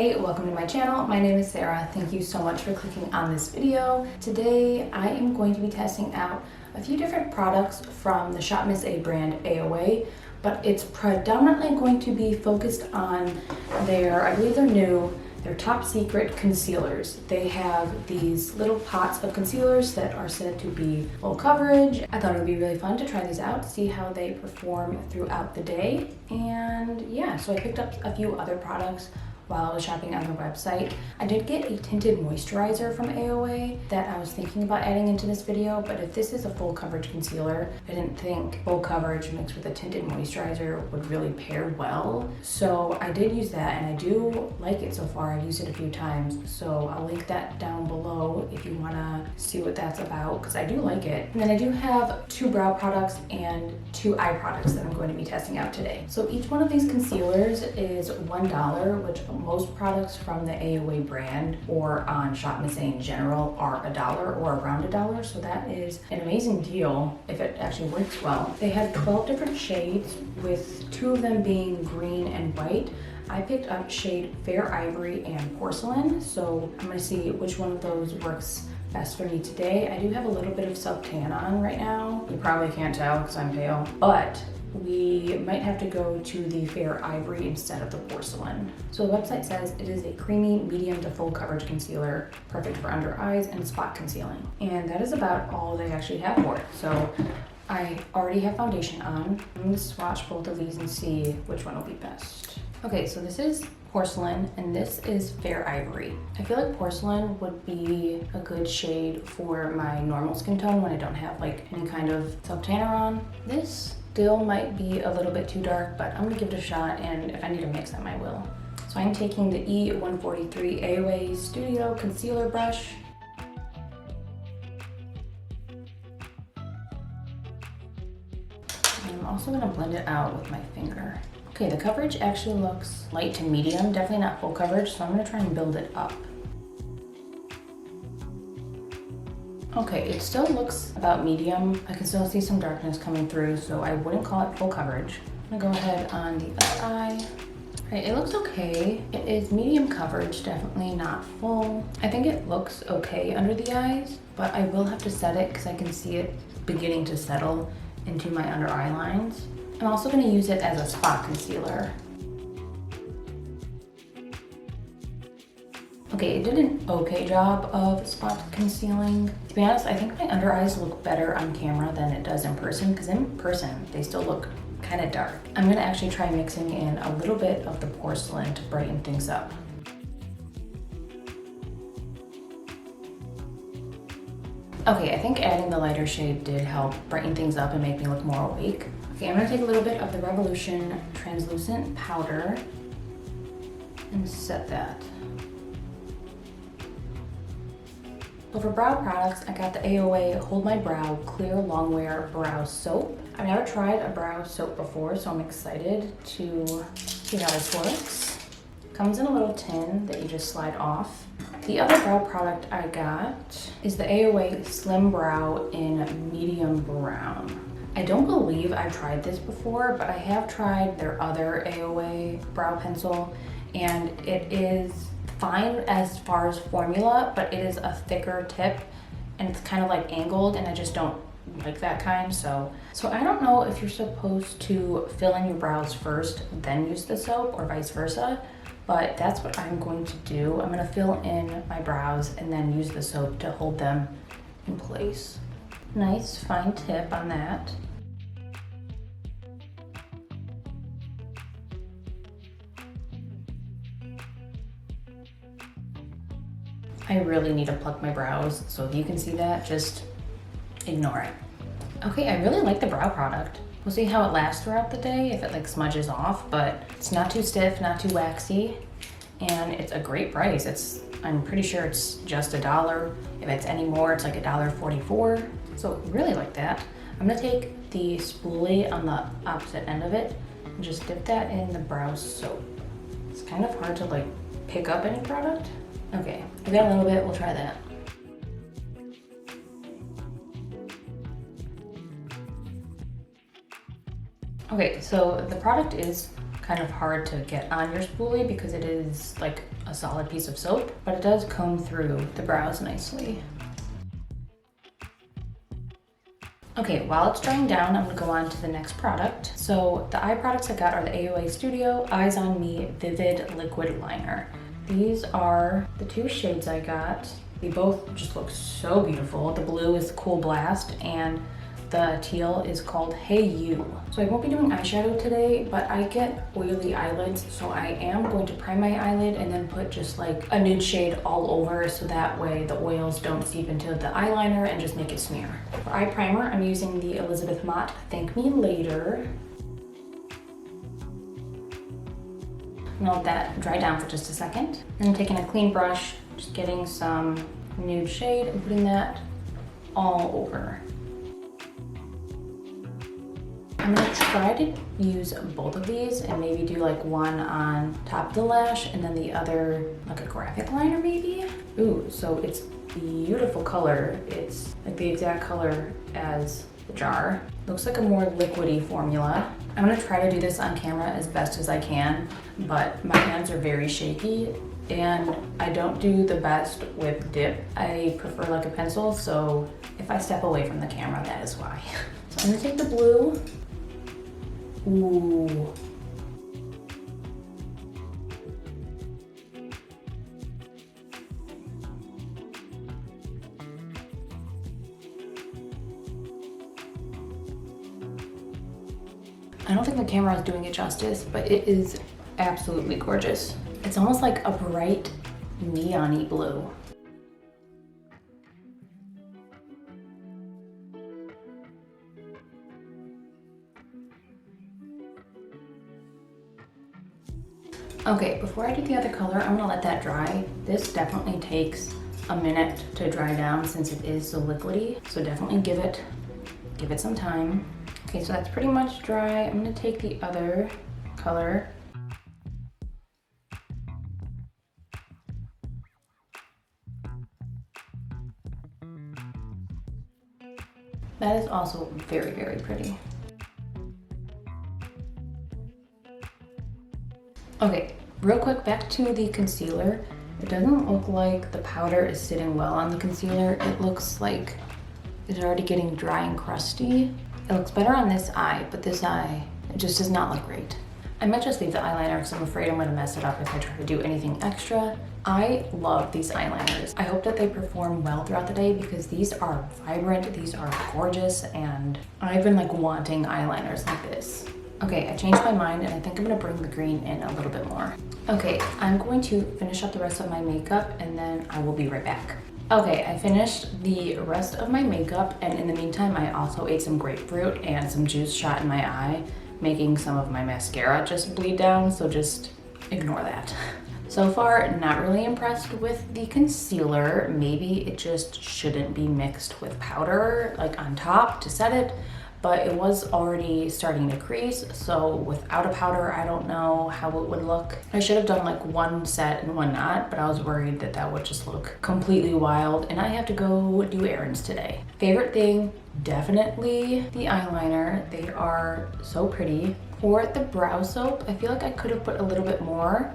Hey, welcome to my channel. My name is Sarah. Thank you so much for clicking on this video. Today, I am going to be testing out a few different products from the Shop Miss A brand AOA, but it's predominantly going to be focused on their, I believe they're new, their top secret concealers. They have these little pots of concealers that are said to be full coverage. I thought it would be really fun to try these out, see how they perform throughout the day. And yeah, so I picked up a few other products while I was shopping on their website. I did get a tinted moisturizer from AOA that I was thinking about adding into this video, but if this is a full coverage concealer, I didn't think full coverage mixed with a tinted moisturizer would really pair well. So I did use that and I do like it so far. I've used it a few times, so I'll link that down below if you wanna see what that's about, because I do like it. And then I do have 2 brow products and 2 eye products that I'm going to be testing out today. So each one of these concealers is $1, which most products from the AOA brand or on Shop Miss A in general are $1 or around $1, so that is an amazing deal if it actually works well. They have 12 different shades, with 2 of them being green and white. I picked up shade Fair Ivory and Porcelain, so I'm gonna see which one of those works best for me today. I do have a little bit of self-tan on right now. You probably can't tell because I'm pale, but we might have to go to the Fair Ivory instead of the Porcelain. So the website says it is a creamy, medium to full coverage concealer, perfect for under eyes and spot concealing. And that is about all they actually have for it. So I already have foundation on. I'm gonna swatch both of these and see which one will be best. Okay, so this is Porcelain and this is Fair Ivory. I feel like Porcelain would be a good shade for my normal skin tone when I don't have like any kind of self-tanner on. This still might be a little bit too dark, but I'm gonna give it a shot, and if I need to mix them, I will. So I'm taking the E143 AOA Studio Concealer Brush. I'm also gonna blend it out with my finger. Okay, the coverage actually looks light to medium, definitely not full coverage, so I'm gonna try and build it up. Okay, it still looks about medium. I can still see some darkness coming through, so I wouldn't call it full coverage. I'm gonna go ahead on the other eye. Right, it looks okay. It is medium coverage, definitely not full. I think it looks okay under the eyes, but I will have to set it because I can see it beginning to settle into my under eye lines. I'm also gonna use it as a spot concealer. Okay, it did an okay job of spot concealing. To be honest, I think my under eyes look better on camera than it does in person, because in person, they still look kind of dark. I'm gonna actually try mixing in a little bit of the Porcelain to brighten things up. Okay, I think adding the lighter shade did help brighten things up and make me look more awake. Okay, I'm gonna take a little bit of the Revolution Translucent Powder and set that. So for brow products, I got the AOA Hold My Brow Clear Longwear Brow Soap. I've never tried a brow soap before, so I'm excited to see how this works. Comes in a little tin that you just slide off. The other brow product I got is the AOA Slim Brow in Medium Brown. I don't believe I've tried this before, but I have tried their other AOA brow pencil, and it is fine as far as formula, but it is a thicker tip and it's kind of like angled, and I just don't like that kind. So I don't know if you're supposed to fill in your brows first, then use the soap, or vice versa, but that's what I'm going to do. I'm gonna fill in my brows and then use the soap to hold them in place. Nice fine tip on that. I really need to pluck my brows, so if you can see that, just ignore it. Okay, I really like the brow product. We'll see how it lasts throughout the day, if it like smudges off, but it's not too stiff, not too waxy, and it's a great price. I'm pretty sure it's just $1. If it's any more, it's like $1.44. So really like that. I'm gonna take the spoolie on the opposite end of it and just dip that in the brow soap. It's kind of hard to like pick up any product. Okay, I got a little bit, we'll try that. Okay, so the product is kind of hard to get on your spoolie because it is like a solid piece of soap, but it does comb through the brows nicely. Okay, while it's drying down, I'm gonna go on to the next product. So the eye products I got are the AOA Studio Eyes on Me Vivid Liquid Liner. These are the two shades I got. They both just look so beautiful. The blue is Cool Blast and the teal is called Hey You. So I won't be doing eyeshadow today, but I get oily eyelids, so I am going to prime my eyelid and then put just like a nude shade all over so that way the oils don't seep into the eyeliner and just make it smear. For eye primer, I'm using the Elizabeth Mott Thank Me Later. I'm gonna let that dry down for just a second. And I'm taking a clean brush, just getting some nude shade and putting that all over. I'm gonna try to use both of these and maybe do like one on top of the lash and then the other like a graphic liner maybe. Ooh, so it's beautiful color. It's like the exact color as the jar. Looks like a more liquidy formula. I'm gonna try to do this on camera as best as I can, but my hands are very shaky and I don't do the best with dip. I prefer like a pencil, so if I step away from the camera, that is why. So I'm gonna take the blue. Ooh. I don't think the camera is doing it justice, but it is absolutely gorgeous. It's almost like a bright neon-y blue. Okay, before I do the other color, I'm gonna let that dry. This definitely takes a minute to dry down since it is so liquidy. So definitely give it some time. Okay, so that's pretty much dry. I'm gonna take the other color. That is also very, very pretty. Okay, real quick, back to the concealer. It doesn't look like the powder is sitting well on the concealer. It looks like it's already getting dry and crusty. It looks better on this eye, but this eye, it just does not look great. I might just leave the eyeliner because I'm afraid I'm gonna mess it up if I try to do anything extra. I love these eyeliners. I hope that they perform well throughout the day because these are vibrant, these are gorgeous, and I've been like wanting eyeliners like this. Okay, I changed my mind and I think I'm gonna bring the green in a little bit more. Okay, I'm going to finish up the rest of my makeup and then I will be right back. Okay, I finished the rest of my makeup and in the meantime, I also ate some grapefruit and some juice shot in my eye, making some of my mascara just bleed down, so just ignore that. So far, not really impressed with the concealer. Maybe it just shouldn't be mixed with powder, like on top to set it, but it was already starting to crease, so without a powder, I don't know how it would look. I should have done like one set and one not, but I was worried that that would just look completely wild, and I have to go do errands today. Favorite thing, definitely the eyeliner. They are so pretty. For the brow soap, I feel like I could have put a little bit more,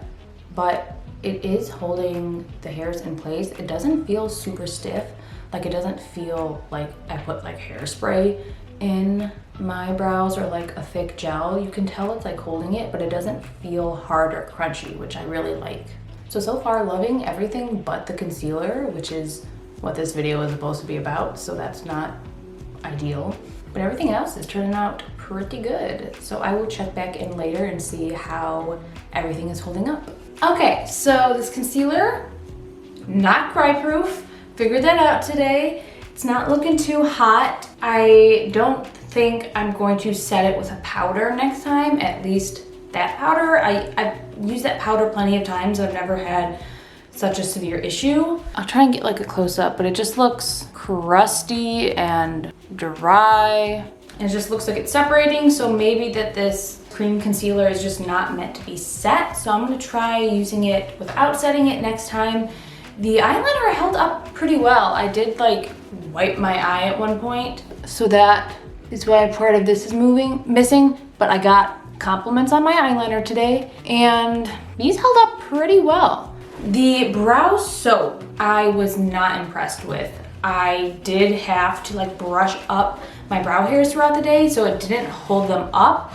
but it is holding the hairs in place. It doesn't feel super stiff. Like it doesn't feel like I put like hairspray in my brows or like a thick gel. You can tell it's like holding it, but it doesn't feel hard or crunchy, which I really like. So far loving everything but the concealer, which is what this video is supposed to be about, so that's not ideal. But everything else is turning out pretty good. So I will check back in later and see how everything is holding up. Okay, so this concealer, not cry proof. Figured that out today. It's not looking too hot. I don't think I'm going to set it with a powder next time, at least that powder. I've used that powder plenty of times. I've never had such a severe issue. I'll try and get like a close up, but it just looks crusty and dry. It just looks like it's separating, so maybe that this cream concealer is just not meant to be set. So I'm gonna try using it without setting it next time. The eyeliner held up pretty well. I did like wipe my eye at one point, so that is why part of this is missing, but I got compliments on my eyeliner today, and these held up pretty well. The brow soap I was not impressed with. I did have to like brush up my brow hairs throughout the day, so it didn't hold them up.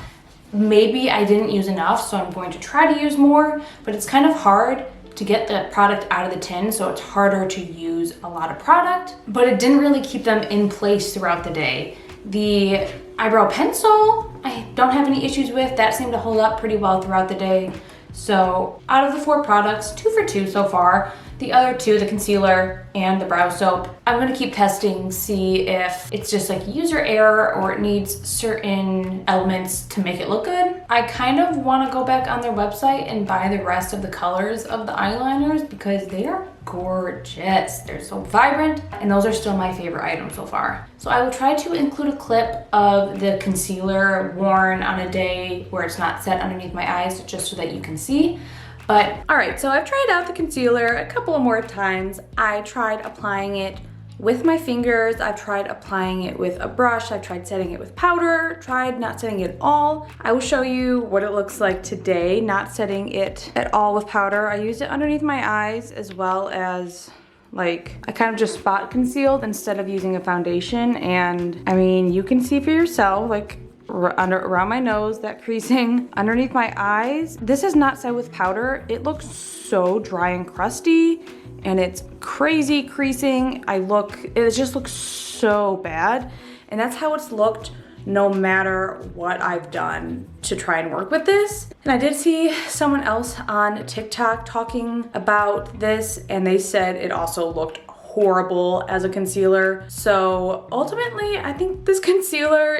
Maybe I didn't use enough, so I'm going to try to use more, but it's kind of hard to get the product out of the tin, so it's harder to use a lot of product, but it didn't really keep them in place throughout the day. The eyebrow pencil, I don't have any issues with. That seemed to hold up pretty well throughout the day. So out of the 4 products, 2 for 2 so far. The other 2, the concealer and the brow soap, I'm gonna keep testing, see if it's just like user error or it needs certain elements to make it look good. I kind of wanna go back on their website and buy the rest of the colors of the eyeliners because they are gorgeous. They're so vibrant, and those are still my favorite items so far. So I will try to include a clip of the concealer worn on a day where it's not set underneath my eyes, just so that you can see. But all right, so I've tried out the concealer a couple of more times. I tried applying it with my fingers. I've tried applying it with a brush. I've tried setting it with powder, tried not setting it at all. I will show you what it looks like today, not setting it at all with powder. I used it underneath my eyes as well as like, I kind of just spot concealed instead of using a foundation. And I mean, you can see for yourself, like around my nose, that creasing underneath my eyes. This is not set with powder. It looks so dry and crusty, and it's crazy creasing. It just looks so bad. And that's how it's looked no matter what I've done to try and work with this. And I did see someone else on TikTok talking about this, and they said it also looked horrible as a concealer. So ultimately, I think this concealer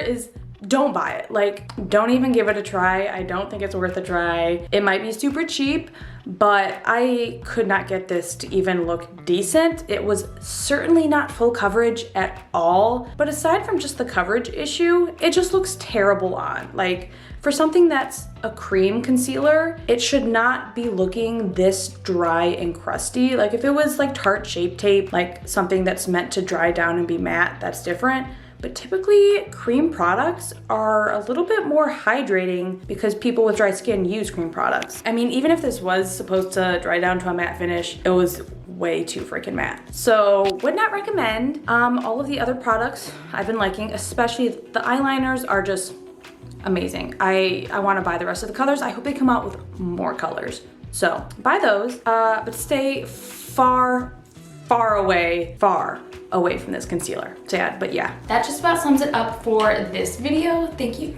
don't buy it. Like, don't even give it a try. I don't think it's worth a try. It might be super cheap, but I could not get this to even look decent. It was certainly not full coverage at all. But aside from just the coverage issue, it just looks terrible on. Like, for something that's a cream concealer, it should not be looking this dry and crusty. Like, if it was like Tarte Shape Tape, like something that's meant to dry down and be matte, that's different. But typically, cream products are a little bit more hydrating because people with dry skin use cream products. I mean, even if this was supposed to dry down to a matte finish, it was way too freaking matte. So would not recommend. All of the other products I've been liking, especially the eyeliners, are just amazing. I want to buy the rest of the colors. I hope they come out with more colors. So buy those, but stay far away from this concealer. Sad, but yeah. That just about sums it up for this video. Thank you.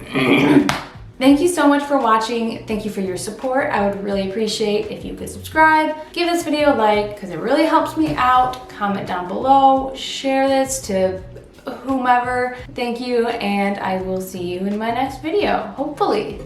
Thank you so much for watching. Thank you for your support. I would really appreciate if you could subscribe, give this video a like, because it really helps me out. Comment down below, share this to whomever. Thank you, and I will see you in my next video, hopefully.